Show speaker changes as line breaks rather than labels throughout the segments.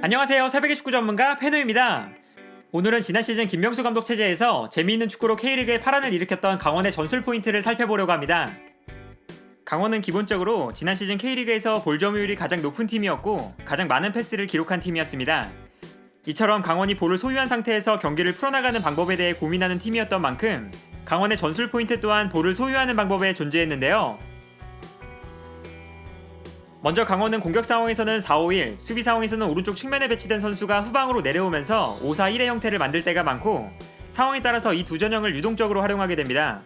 안녕하세요. 새벽의 축구 전문가 페노입니다. 오늘은 지난 시즌 김명수 감독 체제에서 재미있는 축구로 K리그에 파란을 일으켰던 강원의 전술 포인트를 살펴보려고 합니다. 강원은 기본적으로 지난 시즌 K리그에서 볼 점유율이 가장 높은 팀이었고 가장 많은 패스를 기록한 팀이었습니다. 이처럼 강원이 볼을 소유한 상태에서 경기를 풀어나가는 방법에 대해 고민하는 팀이었던 만큼 강원의 전술 포인트 또한 볼을 소유하는 방법에 존재했는데요. 먼저 강원은 공격 상황에서는 4-5-1, 수비 상황에서는 오른쪽 측면에 배치된 선수가 후방으로 내려오면서 5-4-1의 형태를 만들 때가 많고 상황에 따라서 이 두 전형을 유동적으로 활용하게 됩니다.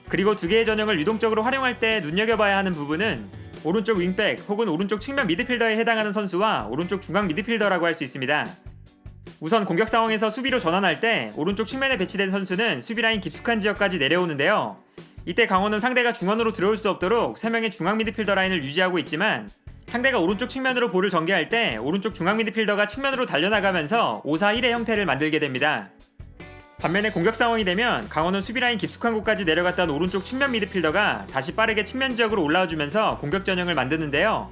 그리고 두 개의 전형을 유동적으로 활용할 때 눈여겨봐야 하는 부분은 오른쪽 윙백 혹은 오른쪽 측면 미드필더에 해당하는 선수와 오른쪽 중앙 미드필더라고 할 수 있습니다. 우선 공격 상황에서 수비로 전환할 때 오른쪽 측면에 배치된 선수는 수비라인 깊숙한 지역까지 내려오는데요. 이때 강원은 상대가 중원으로 들어올 수 없도록 3명의 중앙 미드필더 라인을 유지하고 있지만 상대가 오른쪽 측면으로 볼을 전개할 때 오른쪽 중앙 미드필더가 측면으로 달려나가면서 5-4-1의 형태를 만들게 됩니다. 반면에 공격 상황이 되면 강원은 수비라인 깊숙한 곳까지 내려갔던 오른쪽 측면 미드필더가 다시 빠르게 측면 지역으로 올라와주면서 공격 전형을 만드는데요.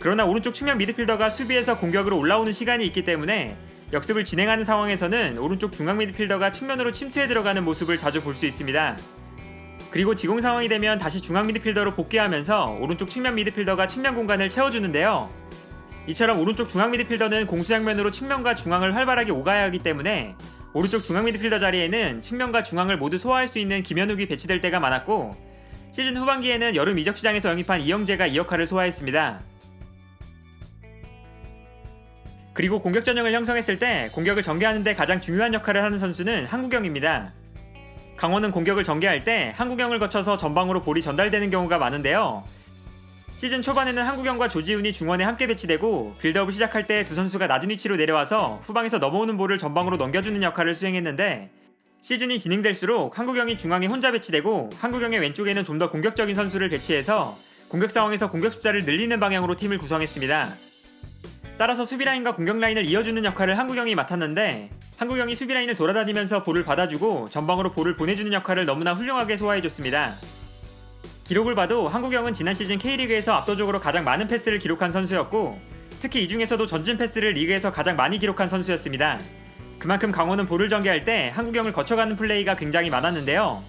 그러나 오른쪽 측면 미드필더가 수비에서 공격으로 올라오는 시간이 있기 때문에 역습을 진행하는 상황에서는 오른쪽 중앙 미드필더가 측면으로 침투해 들어가는 모습을 자주 볼 수 있습니다. 그리고 지공 상황이 되면 다시 중앙 미드필더로 복귀하면서 오른쪽 측면 미드필더가 측면 공간을 채워주는데요. 이처럼 오른쪽 중앙 미드필더는 공수양면으로 측면과 중앙을 활발하게 오가야 하기 때문에 오른쪽 중앙 미드필더 자리에는 측면과 중앙을 모두 소화할 수 있는 김현욱이 배치될 때가 많았고 시즌 후반기에는 여름 이적 시장에서 영입한 이영재가 이 역할을 소화했습니다. 그리고 공격 전형을 형성했을 때 공격을 전개하는 데 가장 중요한 역할을 하는 선수는 한국영입니다. 강원은 공격을 전개할 때 한국영을 거쳐서 전방으로 볼이 전달되는 경우가 많은데요. 시즌 초반에는 한국영과 조지훈이 중원에 함께 배치되고 빌드업을 시작할 때 두 선수가 낮은 위치로 내려와서 후방에서 넘어오는 볼을 전방으로 넘겨주는 역할을 수행했는데 시즌이 진행될수록 한국영이 중앙에 혼자 배치되고 한국영의 왼쪽에는 좀 더 공격적인 선수를 배치해서 공격 상황에서 공격 숫자를 늘리는 방향으로 팀을 구성했습니다. 따라서 수비라인과 공격라인을 이어주는 역할을 한국영이 맡았는데 한국영이 수비라인을 돌아다니면서 볼을 받아주고 전방으로 볼을 보내주는 역할을 너무나 훌륭하게 소화해줬습니다. 기록을 봐도 한국영은 지난 시즌 K리그에서 압도적으로 가장 많은 패스를 기록한 선수였고 특히 이 중에서도 전진 패스를 리그에서 가장 많이 기록한 선수였습니다. 그만큼 강원은 볼을 전개할 때 한국영을 거쳐가는 플레이가 굉장히 많았는데요.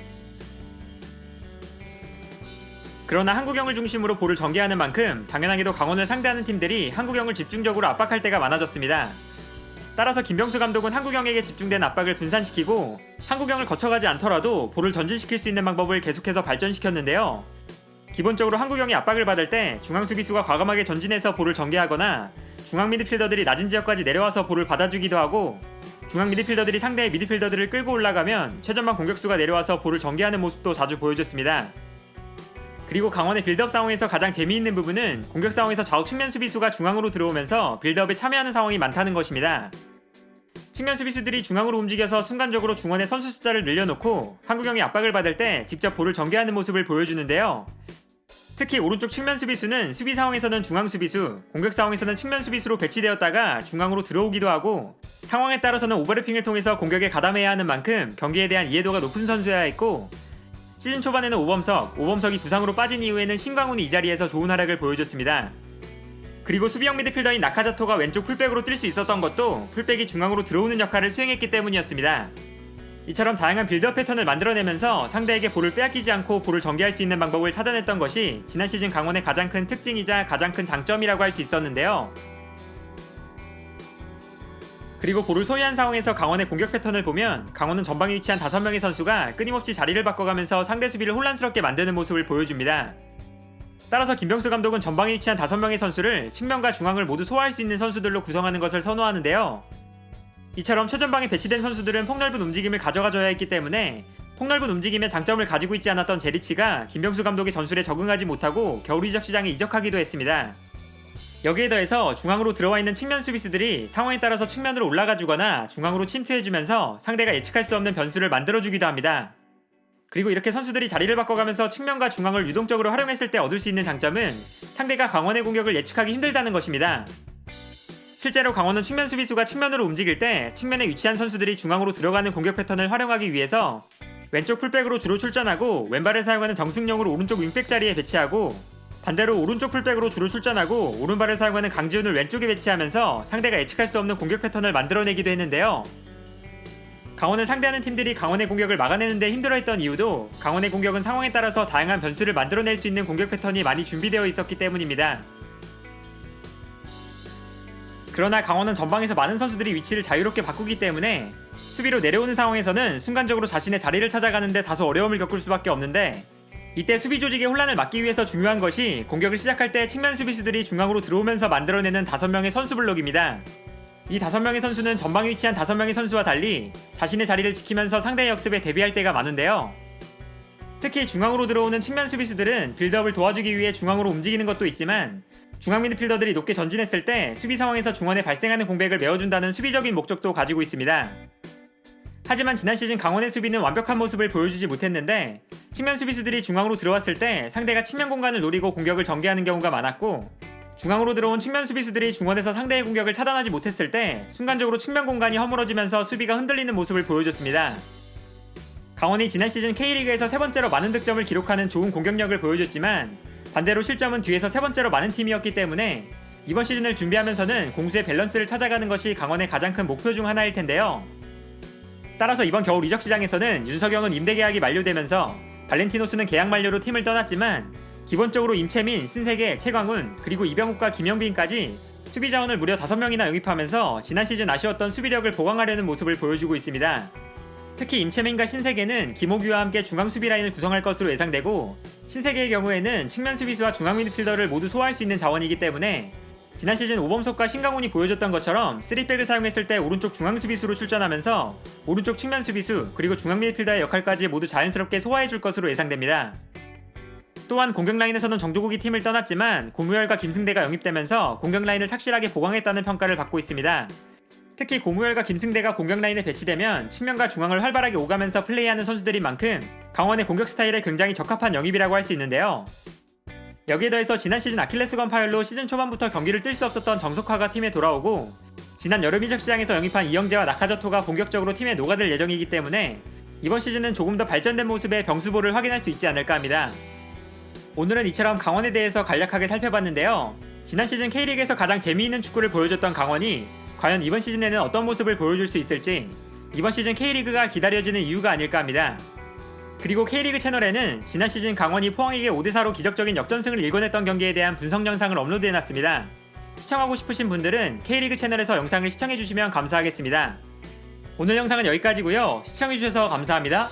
그러나 한국영을 중심으로 볼을 전개하는 만큼 당연하게도 강원을 상대하는 팀들이 한국영을 집중적으로 압박할 때가 많아졌습니다. 따라서 김병수 감독은 한국영에게 집중된 압박을 분산시키고 한국영을 거쳐가지 않더라도 볼을 전진시킬 수 있는 방법을 계속해서 발전시켰는데요. 기본적으로 한국영이 압박을 받을 때 중앙 수비수가 과감하게 전진해서 볼을 전개하거나 중앙 미드필더들이 낮은 지역까지 내려와서 볼을 받아주기도 하고 중앙 미드필더들이 상대의 미드필더들을 끌고 올라가면 최전방 공격수가 내려와서 볼을 전개하는 모습도 자주 보여줬습니다. 그리고 강원의 빌드업 상황에서 가장 재미있는 부분은 공격 상황에서 좌우 측면 수비수가 중앙으로 들어오면서 빌드업에 참여하는 상황이 많다는 것입니다. 측면 수비수들이 중앙으로 움직여서 순간적으로 중원의 선수 숫자를 늘려놓고 한국영이 압박을 받을 때 직접 볼을 전개하는 모습을 보여주는데요. 특히 오른쪽 측면 수비수는 수비 상황에서는 중앙 수비수, 공격 상황에서는 측면 수비수로 배치되었다가 중앙으로 들어오기도 하고 상황에 따라서는 오버래핑을 통해서 공격에 가담해야 하는 만큼 경기에 대한 이해도가 높은 선수여야 했고 시즌 초반에는 오범석이 부상으로 빠진 이후에는 신광훈이 이 자리에서 좋은 활약을 보여줬습니다. 그리고 수비형 미드필더인 나카자토가 왼쪽 풀백으로 뛸 수 있었던 것도 풀백이 중앙으로 들어오는 역할을 수행했기 때문이었습니다. 이처럼 다양한 빌드업 패턴을 만들어내면서 상대에게 볼을 빼앗기지 않고 볼을 전개할 수 있는 방법을 찾아냈던 것이 지난 시즌 강원의 가장 큰 특징이자 가장 큰 장점이라고 할 수 있었는데요. 그리고 볼을 소유한 상황에서 강원의 공격 패턴을 보면 강원은 전방에 위치한 5명의 선수가 끊임없이 자리를 바꿔가면서 상대 수비를 혼란스럽게 만드는 모습을 보여줍니다. 따라서 김병수 감독은 전방에 위치한 5명의 선수를 측면과 중앙을 모두 소화할 수 있는 선수들로 구성하는 것을 선호하는데요. 이처럼 최전방에 배치된 선수들은 폭넓은 움직임을 가져가줘야 했기 때문에 폭넓은 움직임의 장점을 가지고 있지 않았던 제리치가 김병수 감독의 전술에 적응하지 못하고 겨울 이적 시장에 이적하기도 했습니다. 여기에 더해서 중앙으로 들어와 있는 측면 수비수들이 상황에 따라서 측면으로 올라가주거나 중앙으로 침투해주면서 상대가 예측할 수 없는 변수를 만들어주기도 합니다. 그리고 이렇게 선수들이 자리를 바꿔가면서 측면과 중앙을 유동적으로 활용했을 때 얻을 수 있는 장점은 상대가 강원의 공격을 예측하기 힘들다는 것입니다. 실제로 강원은 측면 수비수가 측면으로 움직일 때 측면에 위치한 선수들이 중앙으로 들어가는 공격 패턴을 활용하기 위해서 왼쪽 풀백으로 주로 출전하고 왼발을 사용하는 정승용으로 오른쪽 윙백 자리에 배치하고 반대로 오른쪽 풀백으로 주로 출전하고 오른발을 사용하는 강지훈을 왼쪽에 배치하면서 상대가 예측할 수 없는 공격 패턴을 만들어내기도 했는데요. 강원을 상대하는 팀들이 강원의 공격을 막아내는 데 힘들어했던 이유도 강원의 공격은 상황에 따라서 다양한 변수를 만들어낼 수 있는 공격 패턴이 많이 준비되어 있었기 때문입니다. 그러나 강원은 전방에서 많은 선수들이 위치를 자유롭게 바꾸기 때문에 수비로 내려오는 상황에서는 순간적으로 자신의 자리를 찾아가는데 다소 어려움을 겪을 수밖에 없는데, 이때 수비 조직의 혼란을 막기 위해서 중요한 것이 공격을 시작할 때 측면 수비수들이 중앙으로 들어오면서 만들어내는 5명의 선수 블록입니다. 이 5명의 선수는 전방에 위치한 5명의 선수와 달리 자신의 자리를 지키면서 상대의 역습에 대비할 때가 많은데요. 특히 중앙으로 들어오는 측면 수비수들은 빌드업을 도와주기 위해 중앙으로 움직이는 것도 있지만, 중앙 미드필더들이 높게 전진했을 때 수비 상황에서 중원에 발생하는 공백을 메워준다는 수비적인 목적도 가지고 있습니다. 하지만 지난 시즌 강원의 수비는 완벽한 모습을 보여주지 못했는데, 측면 수비수들이 중앙으로 들어왔을 때 상대가 측면 공간을 노리고 공격을 전개하는 경우가 많았고, 중앙으로 들어온 측면 수비수들이 중원에서 상대의 공격을 차단하지 못했을 때 순간적으로 측면 공간이 허물어지면서 수비가 흔들리는 모습을 보여줬습니다. 강원이 지난 시즌 K리그에서 3번째로 많은 득점을 기록하는 좋은 공격력을 보여줬지만, 반대로 실점은 뒤에서 3번째로 많은 팀이었기 때문에 이번 시즌을 준비하면서는 공수의 밸런스를 찾아가는 것이 강원의 가장 큰 목표 중 하나일 텐데요. 따라서 이번 겨울 이적 시장에서는 윤석영은 임대 계약이 만료되면서 발렌티노스는 계약 만료로 팀을 떠났지만, 기본적으로 임채민, 신세계, 최광훈, 그리고 이병욱과 김영빈까지 수비 자원을 무려 5명이나 영입하면서 지난 시즌 아쉬웠던 수비력을 보강하려는 모습을 보여주고 있습니다. 특히 임채민과 신세계는 김호규와 함께 중앙 수비 라인을 구성할 것으로 예상되고, 신세계의 경우에는 측면 수비수와 중앙 미드필더를 모두 소화할 수 있는 자원이기 때문에 지난 시즌 오범석과 신강훈이 보여줬던 것처럼 3백을 사용했을 때 오른쪽 중앙 수비수로 출전하면서 오른쪽 측면 수비수 그리고 중앙 미드필더의 역할까지 모두 자연스럽게 소화해줄 것으로 예상됩니다. 또한 공격 라인에서는 정조국이 팀을 떠났지만 고무열과 김승대가 영입되면서 공격 라인을 착실하게 보강했다는 평가를 받고 있습니다. 특히 고무열과 김승대가 공격 라인에 배치되면 측면과 중앙을 활발하게 오가면서 플레이하는 선수들인 만큼 강원의 공격 스타일에 굉장히 적합한 영입이라고 할 수 있는데요. 여기에 더해서 지난 시즌 아킬레스건 파열로 시즌 초반부터 경기를 뛸 수 없었던 정석화가 팀에 돌아오고, 지난 여름 이적 시장에서 영입한 이영재와 나카자토가 본격적으로 팀에 녹아들 예정이기 때문에 이번 시즌은 조금 더 발전된 모습의 병수보를 확인할 수 있지 않을까 합니다. 오늘은 이처럼 강원에 대해서 간략하게 살펴봤는데요. 지난 시즌 K리그에서 가장 재미있는 축구를 보여줬던 강원이 과연 이번 시즌에는 어떤 모습을 보여줄 수 있을지 이번 시즌 K리그가 기다려지는 이유가 아닐까 합니다. 그리고 K리그 채널에는 지난 시즌 강원이 포항에게 5대4로 기적적인 역전승을 일궈냈던 경기에 대한 분석 영상을 업로드해놨습니다. 시청하고 싶으신 분들은 K리그 채널에서 영상을 시청해주시면 감사하겠습니다. 오늘 영상은 여기까지고요. 시청해주셔서 감사합니다.